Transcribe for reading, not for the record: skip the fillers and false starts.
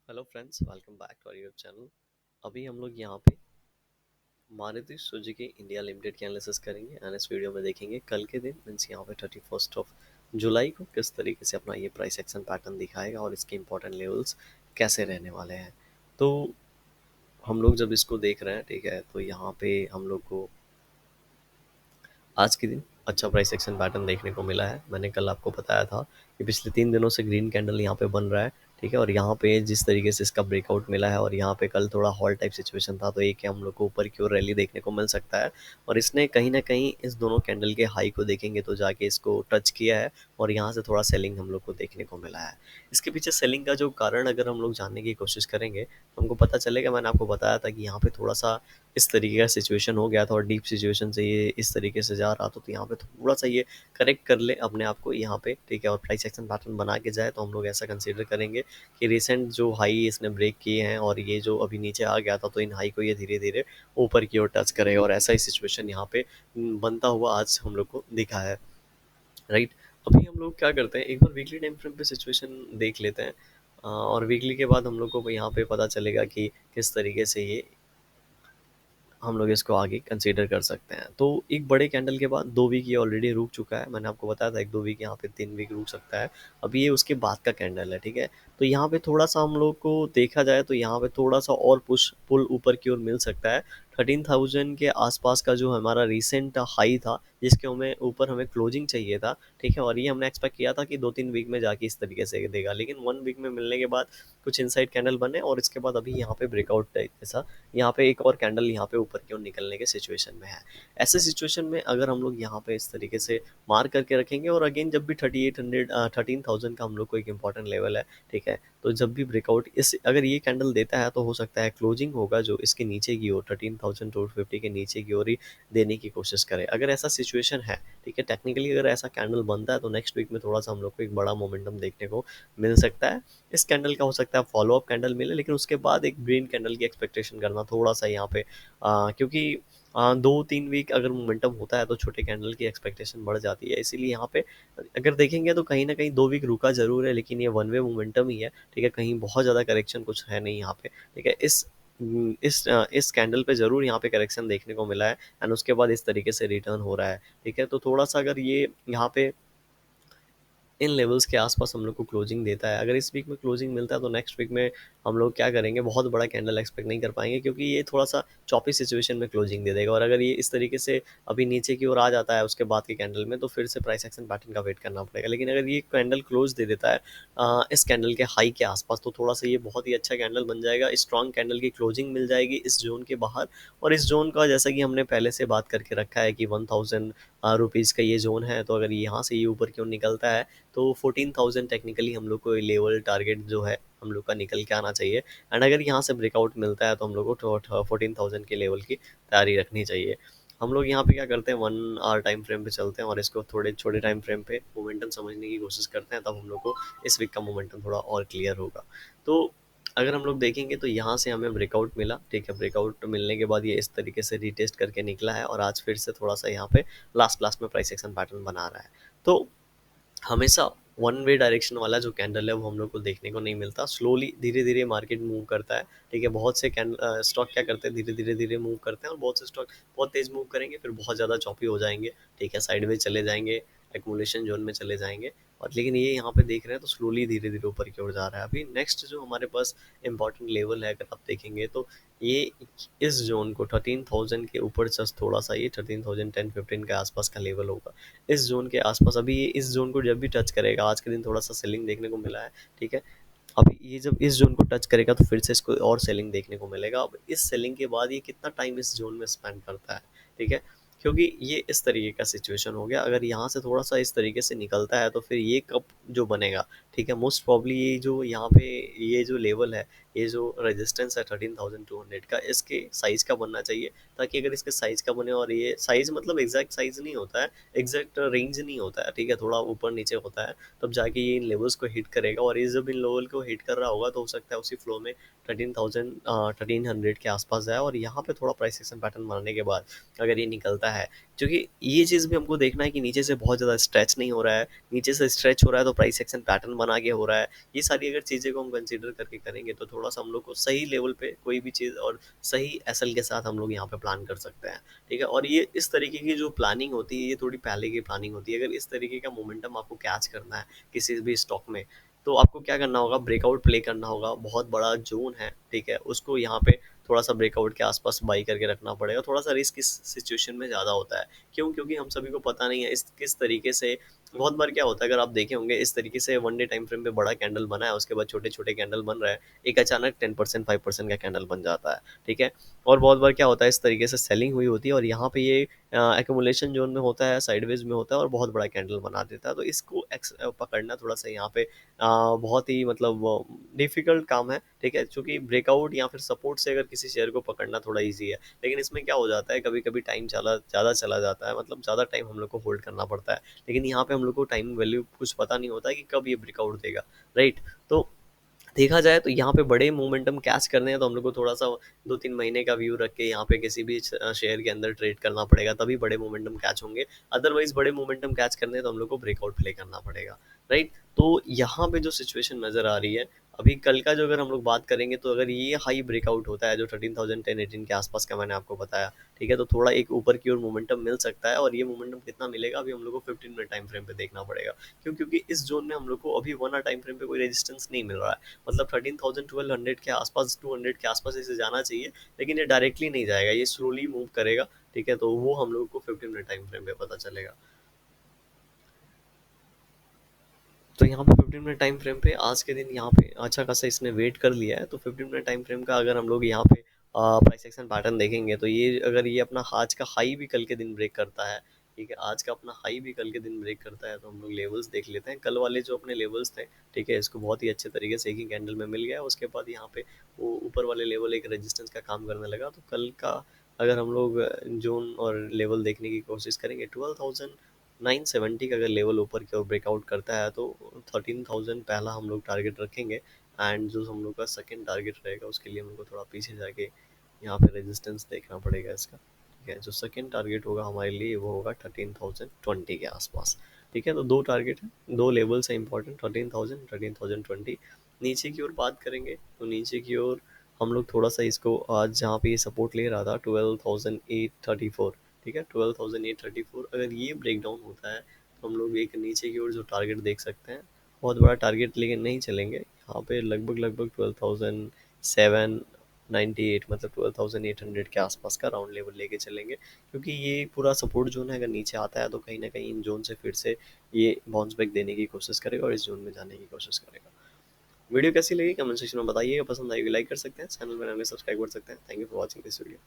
Hello friends, welcome back to our YouTube channel. अभी हम लोग यहाँ पे मारुति सुजुकी इंडिया लिमिटेड की एनालिसिस करेंगे एंड इस वीडियो में देखेंगे कल के दिन मीन्स यहाँ पे 31 जुलाई को किस तरीके से अपना ये प्राइस एक्शन पैटर्न दिखाएगा और इसके इंपॉर्टेंट लेवल्स कैसे रहने वाले हैं। तो हम लोग जब इसको देख रहे हैं, ठीक है, तो यहाँ पे हम लोग को आज के दिन अच्छा प्राइस एक्शन पैटर्न देखने को मिला है। मैंने कल आपको बताया था कि पिछले 3 दिनों से ग्रीन कैंडल यहाँ पे बन रहा है, ठीक है, और यहाँ पे जिस तरीके से इसका ब्रेकआउट मिला है और यहाँ पे कल थोड़ा हॉल टाइप सिचुएशन था, तो एक हम लोग को ऊपर की ओर रैली देखने को मिल सकता है। और इसने कहीं ना कहीं इस दोनों कैंडल के हाई को देखेंगे तो जाके इसको टच किया है और यहाँ से थोड़ा सेलिंग हम लोग को देखने को मिला है। इसके पीछे सेलिंग का जो कारण अगर हम लोग जानने की कोशिश करेंगे तो हमको पता चलेगा। मैंने आपको बताया था कि यहाँ पे थोड़ा सा इस तरीके का सिचुएशन हो गया था और डीप सिचुएशन से ये इस तरीके से जा रहा था, तो यहाँ पे थोड़ा सा ये करेक्ट कर ले अपने आप को यहाँ पे, ठीक है, और प्राइस एक्शन पैटर्न बना के जाए तो हम लोग ऐसा कंसीडर करेंगे कि रिसेंट जो हाई इसने ब्रेक किए हैं और ये जो अभी नीचे आ गया था, तो इन हाई को ये धीरे धीरे ऊपर की ओर टच करेगा और ऐसा ही सिचुएशन यहाँ पे बनता हुआ आज हम लोग को दिखा है, राइट। अभी हम लोग क्या करते हैं, एक बार वीकली टाइम फ्रेम पे सिचुएशन देख लेते हैं और वीकली के बाद हम लोग को यहाँ पे पता चलेगा कि किस तरीके से ये हम लोग इसको आगे कंसीडर कर सकते हैं। तो एक बड़े कैंडल के बाद 2 वीक ये ऑलरेडी रुक चुका है। मैंने आपको बताया था 1-2 वीक, यहाँ पे 3 वीक रुक सकता है। अभी ये उसके बाद का कैंडल है, ठीक है। तो यहाँ पे थोड़ा सा हम लोग को देखा जाए तो यहाँ पे थोड़ा सा और पुश पुल ऊपर की ओर मिल सकता है। 13,000 के आसपास का जो हमारा रिसेंट हाई था, जिसके हमें ऊपर हमें क्लोजिंग चाहिए था, ठीक है, और ये हमने एक्सपेक्ट किया था कि 2-3 वीक में जाके इस तरीके से देगा, लेकिन 1 वीक में मिलने के बाद कुछ इनसाइड कैंडल बने और इसके बाद अभी यहाँ पे ब्रेकआउट टाइप जैसा यहाँ पे एक और कैंडल यहाँ पे ऊपर की ओर निकलने के सिचुएशन में है। ऐसे सिचुएशन में अगर हम लोग यहाँ पे इस तरीके से मार्क करके रखेंगे और अगेन जब भी 13,000 का हम लोग को एक इंपॉर्टेंट लेवल है, ठीक है, तो जब भी ब्रेकआउट इस अगर ये कैंडल देता है तो हो सकता है क्लोजिंग होगा जो इसके नीचे की ओर 13,250 के नीचे की ओर ही देने की कोशिश करे। अगर ऐसा सिचुएशन है, ठीक है, टेक्निकली अगर ऐसा कैंडल बनता है तो नेक्स्ट वीक में थोड़ा सा हम लोग को एक बड़ा मोमेंटम देखने को मिल सकता है। इस कैंडल का हो सकता है फॉलो अप कैंडल मिले, लेकिन उसके बाद एक ग्रीन कैंडल की एक्सपेक्टेशन करना थोड़ा सा यहाँ पे क्योंकि 2-3 वीक अगर मोमेंटम होता है तो छोटे कैंडल की एक्सपेक्टेशन बढ़ जाती है। इसीलिए यहाँ पे अगर देखेंगे तो कहीं ना कहीं 2 वीक रुका जरूर है, लेकिन ये वन वे मोमेंटम ही है, ठीक है, कहीं बहुत ज़्यादा करेक्शन कुछ है नहीं यहाँ पे, ठीक है। इस कैंडल पे जरूर यहाँ पे करेक्शन देखने को मिला है एंड उसके बाद इस तरीके से रिटर्न हो रहा है, ठीक है। तो थोड़ा सा अगर ये यहाँ पे इन लेवल्स के आसपास हम लोग को क्लोजिंग देता है, अगर इस वीक में क्लोजिंग मिलता है तो नेक्स्ट वीक में हम लोग क्या करेंगे, बहुत बड़ा कैंडल एक्सपेक्ट नहीं कर पाएंगे क्योंकि ये थोड़ा सा चॉपी सिचुएशन में क्लोजिंग दे देगा। और अगर ये इस तरीके से अभी नीचे की ओर आ जाता है उसके बाद के कैंडल में, तो फिर से प्राइस एक्शन पैटर्न का वेट करना पड़ेगा। लेकिन अगर ये कैंडल क्लोज दे देता है इस कैंडल के हाई के आसपास, तो थोड़ा सा ये बहुत ही अच्छा कैंडल बन जाएगा। स्ट्रॉन्ग कैंडल की क्लोजिंग मिल जाएगी इस जोन के बाहर, और इस जोन का जैसा कि हमने पहले से बात करके रखा है कि 1,000 रुपीज़ का ये जोन है, तो अगर यहाँ से ये ऊपर क्यों निकलता है तो 14,000 टेक्निकली हम लोग को लेवल टारगेट जो है हम लोग का निकल के आना चाहिए। एंड अगर यहाँ से ब्रेकआउट मिलता है तो हम लोग को 14,000 के लेवल की तैयारी रखनी चाहिए। हम लोग यहाँ पे क्या करते हैं, 1 आवर टाइम फ्रेम पे चलते हैं और इसको थोड़े छोटे टाइम फ्रेम पे मोमेंटम समझने की कोशिश करते हैं, तब हम लोग को इस वीक का मोमेंटम थोड़ा और क्लियर होगा। तो अगर हम लोग देखेंगे तो यहाँ से हमें ब्रेकआउट मिला, ठीक है, ब्रेकआउट मिलने के बाद ये इस तरीके से रीटेस्ट करके निकला है और आज फिर से थोड़ा सा यहाँ पे लास्ट लास्ट में प्राइस एक्शन पैटर्न बना रहा है। तो हमेशा वन वे डायरेक्शन वाला जो कैंडल है वो हम लोग को देखने को नहीं मिलता। स्लोली धीरे धीरे मार्केट मूव करता है, ठीक है। बहुत से स्टॉक क्या करते हैं, धीरे धीरे धीरे मूव करते हैं, और बहुत से स्टॉक बहुत तेज मूव करेंगे फिर बहुत ज़्यादा चॉपी हो जाएंगे, ठीक है, साइडवेज चले जाएंगे, एक्मुलेशन जोन में चले जाएंगे। और लेकिन ये यहाँ पे देख रहे हैं तो स्लोली धीरे धीरे ऊपर की ओर जा रहा है। अभी नेक्स्ट जो हमारे पास इंपॉर्टेंट लेवल है अगर आप देखेंगे तो ये इस जोन को 13,000 के ऊपर जस्ट थोड़ा सा ये 13,010-15 के आसपास का लेवल होगा। इस जोन के आसपास अभी ये इस जोन को जब भी टच करेगा, आज के दिन थोड़ा सा सेलिंग देखने को मिला है, ठीक है। अभी ये जब इस जोन को टच करेगा तो फिर से इसको और सेलिंग देखने को मिलेगा। अब इस सेलिंग के बाद ये कितना टाइम इस जोन में स्पेंड करता है, ठीक है, क्योंकि ये इस तरीके का सिचुएशन हो गया। अगर यहाँ से थोड़ा सा इस तरीके से निकलता है तो फिर ये कब जो बनेगा, ठीक है, मोस्ट प्रॉब्ली ये जो यहाँ पे ये जो लेवल है, ये जो रेजिस्टेंस है 13,200 का, इसके साइज का बनना चाहिए, ताकि अगर इसके साइज का बने, और ये साइज मतलब एग्जैक्ट साइज नहीं होता है, एग्जैक्ट रेंज नहीं होता है, ठीक है, थोड़ा ऊपर नीचे होता है, तब जाके ये इन लेवल्स को हिट करेगा। और ये जब इन लेवल को हिट कर रहा होगा तो हो सकता है उसी फ्लो में 13,100 के आसपास जाए, और यहाँ पे थोड़ा प्राइस एक्शन पैटर्न बनाने के बाद अगर ये निकलता है, क्योंकि ये चीज़ भी हमको देखना है कि नीचे से बहुत ज़्यादा स्ट्रेच नहीं हो रहा है। नीचे से स्ट्रेच हो रहा है तो प्राइस एक्शन पैटर्न बना के हो रहा है, ये सारी अगर चीज़ें को हम कंसीडर करके करेंगे तो थोड़ा-सा हम लोग को सही लेवल पे कोई भी चीज़ और सही एसएल के साथ हम लोग यहाँ पे प्लान कर सकते हैं, ठीक है? और ये इस तरीके की जो प्लानिंग होती है, ये थोड़ी पहले की प्लानिंग होती है। अगर इस तरीके का मोमेंटम आपको कैच करना है किसी भी स्टॉक में, तो आपको क्या करना होगा, ब्रेकआउट प्ले करना होगा। बहुत बड़ा जोन है, ठीक है? उसको यहाँ पे थोड़ा-सा ब्रेकआउट के आस-पास बाई करके रखना पड़ेगा। थोड़ा-सा रिस्क इस सिचुएशन में ज़्यादा होता है। क्यों? क्योंकि हम सभी को पता नहीं है इस किस तरीके से बहुत बार क्या होता है, अगर आप देखे होंगे इस तरीके से वन डे टाइम फ्रेम पे बड़ा कैंडल बना है, उसके बाद छोटे-छोटे कैंडल बन रहा है, एक अचानक 10% 5% का कैंडल बन जाता है, ठीक है? और बहुत बार क्या होता है, इस तरीके से सेलिंग हुई होती है और यहाँ पे ये एक्यूमुलेशन जोन में होता है, साइडवेज में होता है और बहुत बड़ा कैंडल बना देता है। तो इसको पकड़ना थोड़ा-सा यहाँ पे बहुत ही मतलब डिफ़िकल्ट काम है, ठीक है? चूँकि ब्रेकआउट या फिर सपोर्ट से अगर किसी शेयर को पकड़ना थोड़ा ईज़ी है, लेकिन इसमें क्या हो जाता है, कभी-कभी टाइम ज़्यादा चला जाता है, मतलब ज़्यादा टाइम हम लोग को होल्ड करना पड़ता है। लेकिन यहाँ पे हम लोग को टाइम वैल्यू कुछ पता नहीं होता है कि कब ये ब्रेकआउट देगा, राइट? तो देखा जाए तो यहाँ पे बड़े मोमेंटम कैच करने हैं तो हम लोग को थोड़ा-सा 2-3 महीने का व्यू रख के यहाँ पे किसी भी शेयर के अंदर ट्रेड करना पड़ेगा, तभी बड़े मोमेंटम कैच होंगे। अदरवाइज़ बड़े मोमेंटम कैच करने हैं तो हम लोग को ब्रेकआउट प्ले करना पड़ेगा, राइट? तो यहाँ पे जो सिचुएशन नज़र आ रही है, अभी कल का जो अगर हम लोग बात करेंगे तो अगर ये हाई ब्रेकआउट होता है जो 13,010-18 के आसपास का मैंने आपको बताया, ठीक है? तो थोड़ा एक ऊपर की ओर मोमेंटम मिल सकता है और ये मोमेंटम कितना मिलेगा अभी हम लोग को 15 मिनट टाइम फ्रेम पे देखना पड़ेगा। क्यों? क्योंकि इस ज़ोन में हम लोग को अभी 1 आवर टाइम फ्रेम पे कोई रेजिस्टेंस नहीं मिल रहा है। मतलब 13,000 1200 के आसपास 200 के आसपास इसे जाना चाहिए, लेकिन ये डायरेक्टली नहीं जाएगा, ये स्लोली मूव करेगा, ठीक है? तो वो हम लोग को 15 मिनट टाइम फ्रेम पे पता चलेगा। तो यहाँ पे 15 मिनट टाइम फ्रेम पे आज के दिन यहाँ पे अच्छा खासा इसने वेट कर लिया है, तो 15 मिनट टाइम फ्रेम का अगर हम लोग यहाँ पे प्राइस एक्शन पैटर्न देखेंगे तो ये अगर ये अपना आज का हाई भी कल के दिन ब्रेक करता है, ठीक है? आज का अपना हाई भी कल के दिन ब्रेक करता है तो हम लोग लेवल्स देख लेते हैं। कल वाले जो अपने लेवल्स थे, ठीक है? इसको बहुत ही अच्छे तरीके से एक ही कैंडल में मिल गया, उसके बाद यहाँ पे वो ऊपर वाले लेवल एक रेजिस्टेंस का काम करने लगा। तो कल का अगर हम लोग जोन और लेवल देखने की कोशिश करेंगे, 12,970 का अगर लेवल ऊपर की ओर ब्रेकआउट करता है तो 13,000 पहला हम लोग टारगेट रखेंगे। एंड जो हम लोग का सेकंड टारगेट रहेगा उसके लिए हमको थोड़ा पीछे जाके यहाँ पे रेजिस्टेंस देखना पड़ेगा इसका, ठीक है? जो सेकंड टारगेट होगा हमारे लिए वो होगा 13,020 के आसपास, ठीक है? तो दो टारगेट है, दो लेवल्स है इंपॉर्टेंट, 13,000 13,020। नीचे की ओर बात करेंगे तो नीचे की ओर हम लोग थोड़ा सा इसको आज जहाँ पे ये सपोर्ट ले रहा था 12,834, ठीक है? 12,834 अगर ये ब्रेक डाउन होता है तो हम लोग एक नीचे की ओर जो टारगेट देख सकते हैं, बहुत बड़ा टारगेट लेके नहीं चलेंगे यहाँ पे, लगभग 12,798 मतलब 12,800 के आसपास का राउंड लेवल लेके चलेंगे, क्योंकि ये पूरा सपोर्ट जोन है। अगर नीचे आता है तो कहीं ना कहीं इन जोन से फिर से ये बाउंस बैक देने की कोशिश करेगा और इस जोन में जाने की कोशिश करेगा। वीडियो कैसी लगी कमेंट सेक्शन में बताइएगा, पसंद आएगी लाइक कर सकते हैं, चैनल में नए सब्सक्राइब कर सकते हैं। Thank you for watching this video.